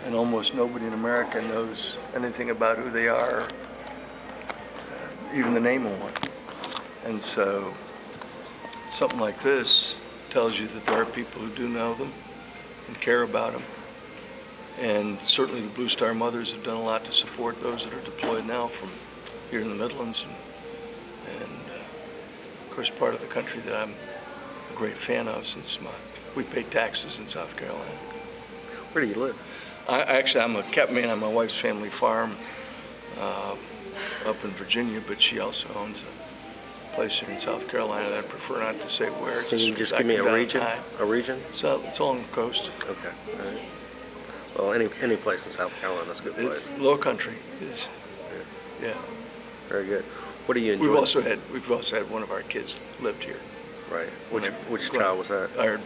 and almost nobody in America knows anything about who they are, even the name of one. And so something like this tells you that there are people who do know them and care about them. And certainly the Blue Star Mothers have done a lot to support those that are deployed now from here in the Midlands and of course part of the country that I'm a great fan of since we pay taxes in South Carolina. Where do you live? I'm a kept man on my wife's family farm up in Virginia, but she also owns a place here in South Carolina that I prefer not to say where. Can you just give me a region? A region? So it's all on the coast. Okay. All right. Well, any place in South Carolina is a good place. It's low country. Yeah. Very good. What do you enjoy? We've also had one of our kids lived here. Right. Which child was that? Our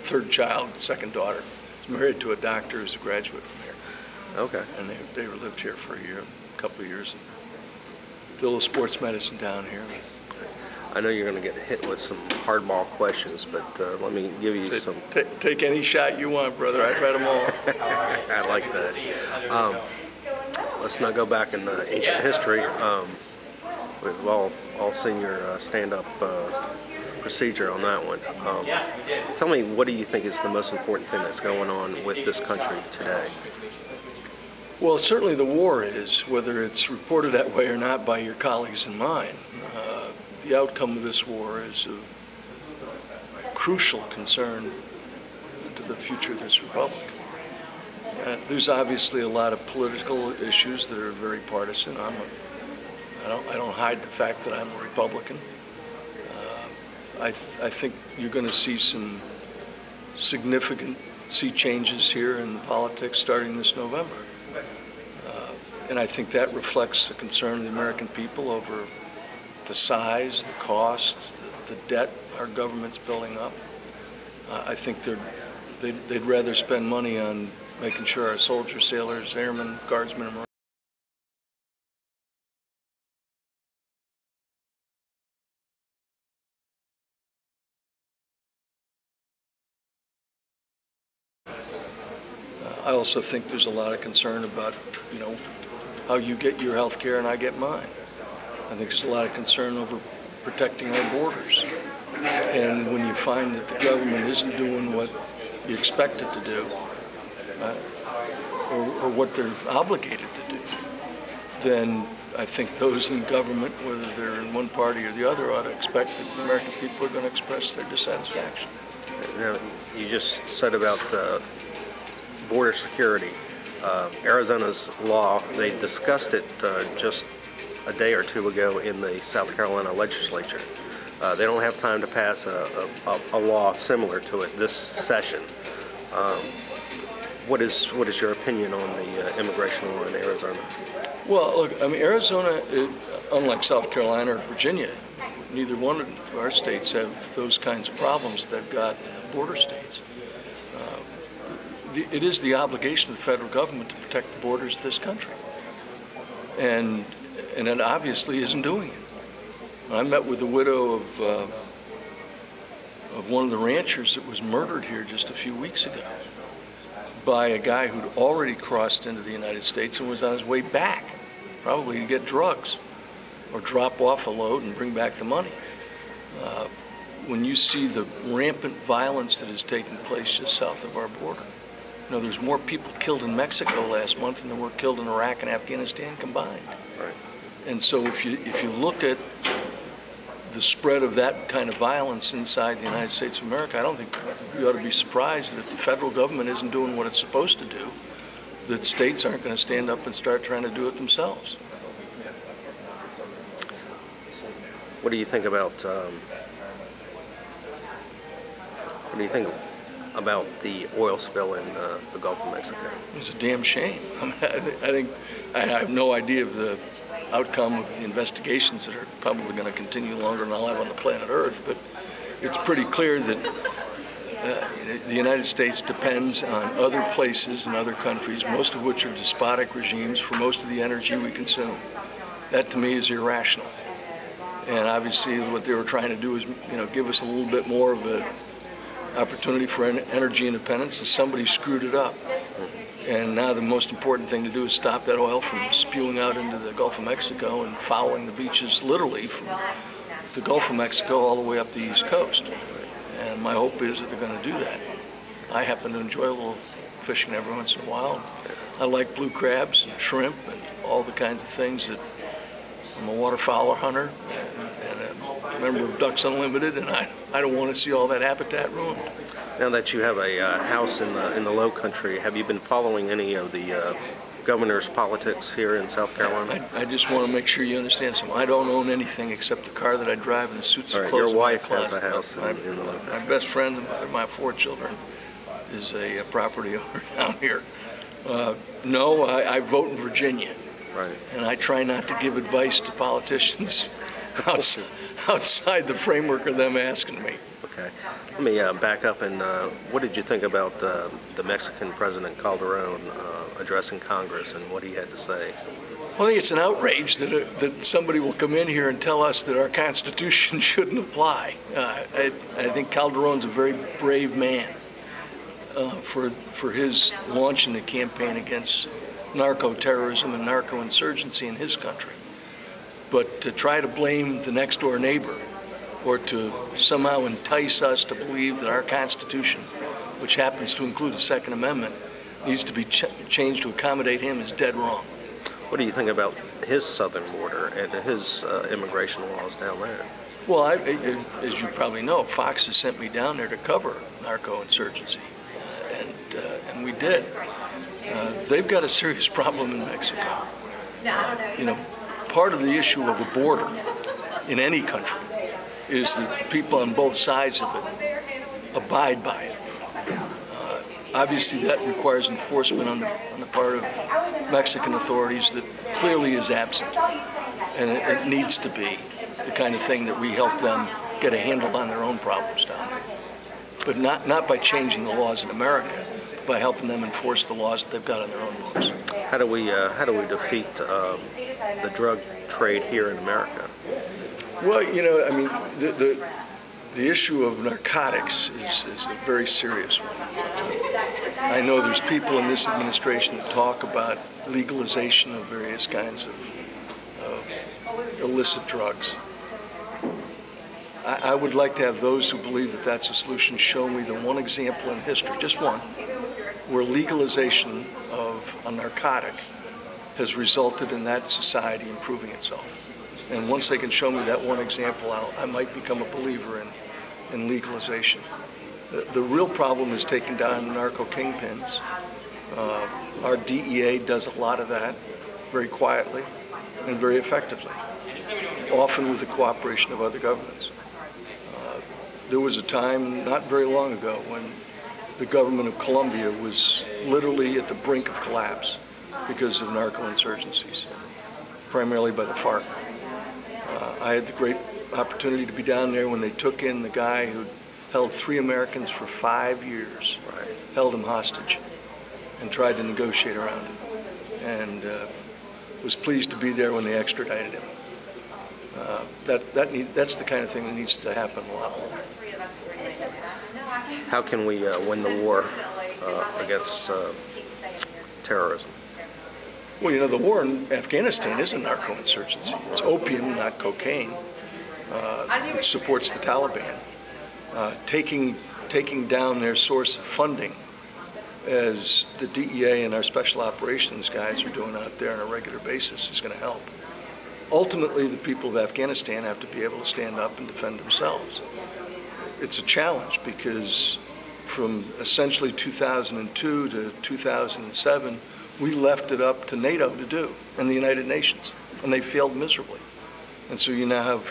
third child, second daughter, is married to a doctor who's a graduate from here. Okay. And they lived here for a couple of years. Did a little sports medicine down here. I know you're going to get hit with some hardball questions, but let me give you some. Take any shot you want, brother. I've read them all. I like that. Let's not go back in ancient history. We've all seen your stand-up procedure on that one. Tell me, what do you think is the most important thing that's going on with this country today? Well, certainly the war is, whether it's reported that way or not by your colleagues and mine. The outcome of this war is of crucial concern to the future of this republic. There's obviously a lot of political issues that are very partisan. I don't hide the fact that I'm a Republican. I think you're going to see some significant sea changes here in politics starting this November. And I think that reflects the concern of the American people over the size, the cost, the debt our government's building up. I think they'd rather spend money on making sure our soldiers, sailors, airmen, guardsmen, and Marines I also think there's a lot of concern about, how you get your health care and I get mine. I think there's a lot of concern over protecting our borders. And when you find that the government isn't doing what you expect it to do, or what they're obligated to do, then I think those in government, whether they're in one party or the other, ought to expect that the American people are going to express their dissatisfaction. Now, you just said about border security. Arizona's law, they discussed it just a day or two ago in the South Carolina legislature. They don't have time to pass a law similar to it this session. What is your opinion on the immigration law in Arizona? Well, look, Arizona, unlike South Carolina or Virginia, neither one of our states have those kinds of problems that they've got in the border states. It is the obligation of the federal government to protect the borders of this country. And it obviously isn't doing it. I met with the widow of one of the ranchers that was murdered here just a few weeks ago by a guy who'd already crossed into the United States and was on his way back, probably to get drugs or drop off a load and bring back the money. When you see the rampant violence that is taking place just south of our border, there's more people killed in Mexico last month than there were killed in Iraq and Afghanistan combined. Right. And so if you look at the spread of that kind of violence inside the United States of America, I don't think you ought to be surprised that if the federal government isn't doing what it's supposed to do, that states aren't going to stand up and start trying to do it themselves. What do you think about the oil spill in the Gulf of Mexico? It's a damn shame. I have no idea of the outcome of the investigations that are probably going to continue longer than I'll have on the planet Earth, but it's pretty clear that the United States depends on other places and other countries, most of which are despotic regimes, for most of the energy we consume. That to me is irrational. And obviously what they were trying to do is, give us a little bit more of an opportunity for energy independence, and somebody screwed it up. And now the most important thing to do is stop that oil from spewing out into the Gulf of Mexico and fouling the beaches literally from the Gulf of Mexico all the way up the East Coast. And my hope is that they're going to do that. I happen to enjoy a little fishing every once in a while. I like blue crabs and shrimp and all the kinds of things that I'm a waterfowler hunter and a member of Ducks Unlimited, and I don't want to see all that habitat ruined. Now that you have a house in the Low Country, have you been following any of the governor's politics here in South Carolina? I just want to make sure you understand something. I don't own anything except the car that I drive and the suits of clothes. Your wife has a house in the Low Country. My best friend and my 4 children is a property owner down here. No, I vote in Virginia. Right. And I try not to give advice to politicians outside the framework of them asking me. Okay. Let me back up and what did you think about the Mexican President Calderon addressing Congress and what he had to say? Well, I think it's an outrage that somebody will come in here and tell us that our Constitution shouldn't apply. I think Calderon's a very brave man for his launching the campaign against narco-terrorism and narco-insurgency in his country. But to try to blame the next-door neighbor or to somehow entice us to believe that our Constitution, which happens to include the Second Amendment, needs to be changed to accommodate him is dead wrong. What do you think about his southern border and his immigration laws down there? Well, as you probably know, Fox has sent me down there to cover narco-insurgency, and we did. They've got a serious problem in Mexico. You know, part of the issue of a border in any country is that people on both sides of it abide by it. Obviously, that requires enforcement on the part of Mexican authorities that clearly is absent, and it needs to be the kind of thing that we help them get a handle on their own problems down there. But not by changing the laws in America, by helping them enforce the laws that they've got on their own books. How do we defeat the drug trade here in America? Well, you know, I mean, the issue of narcotics is a very serious one. I know there's people in this administration that talk about legalization of various kinds of illicit drugs. I would like to have those who believe that that's a solution show me the one example in history, just one, where legalization of a narcotic has resulted in that society improving itself. And once they can show me that one example, I might become a believer in legalization. The real problem is taking down narco kingpins. Our DEA does a lot of that very quietly and very effectively, often with the cooperation of other governments. There was a time not very long ago when the government of Colombia was literally at the brink of collapse because of narco-insurgencies, primarily by the FARC. I had the great opportunity to be down there when they took in the guy who held 3 Americans for 5 years, held him hostage, and tried to negotiate around him, and was pleased to be there when they extradited him. That's the kind of thing that needs to happen a lot more. How can we win the war against terrorism? Well, you know, the war in Afghanistan isn't narco-insurgency. It's opium, not cocaine. It supports the Taliban. Taking down their source of funding, as the DEA and our special operations guys are doing out there on a regular basis, is going to help. Ultimately, the people of Afghanistan have to be able to stand up and defend themselves. It's a challenge because from essentially 2002 to 2007, we left it up to NATO to do, and the United Nations, and they failed miserably. And so you now have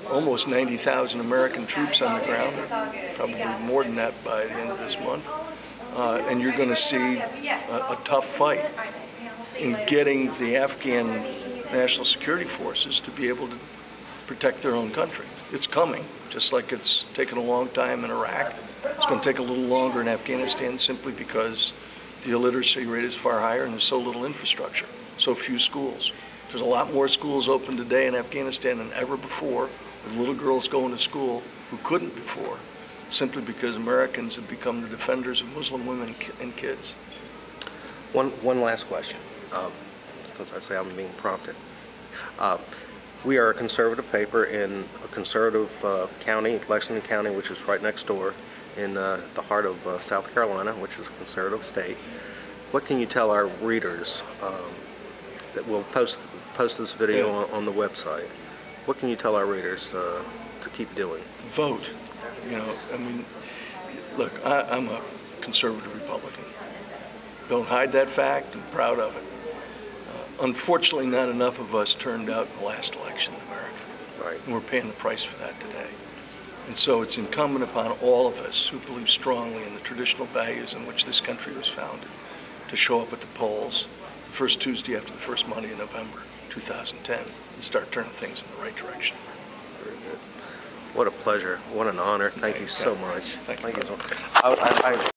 almost 90,000 American troops on the ground, probably more than that by the end of this month, and you're going to see a tough fight in getting the Afghan national security forces to be able to protect their own country. It's coming, just like it's taken a long time in Iraq. It's going to take a little longer in Afghanistan simply because the illiteracy rate is far higher and there's so little infrastructure, so few schools. There's a lot more schools open today in Afghanistan than ever before, with little girls going to school who couldn't before, simply because Americans have become the defenders of Muslim women and kids. One last question, since I say I'm being prompted. We are a conservative paper in a conservative county, Lexington County, which is right next door, in the heart of South Carolina, which is a conservative state. What can you tell our readers that will post this video on the website? What can you tell our readers to keep doing? Vote. You know, I mean, look, I'm a conservative Republican. Don't hide that fact. I'm proud of it. Unfortunately, not enough of us turned out in the last election in America. Right. And we're paying the price for that today. And so it's incumbent upon all of us who believe strongly in the traditional values in which this country was founded to show up at the polls the first Tuesday after the first Monday in November 2010 and start turning things in the right direction. Very good. What a pleasure. What an honor. Thank you so much. Thank you. So much.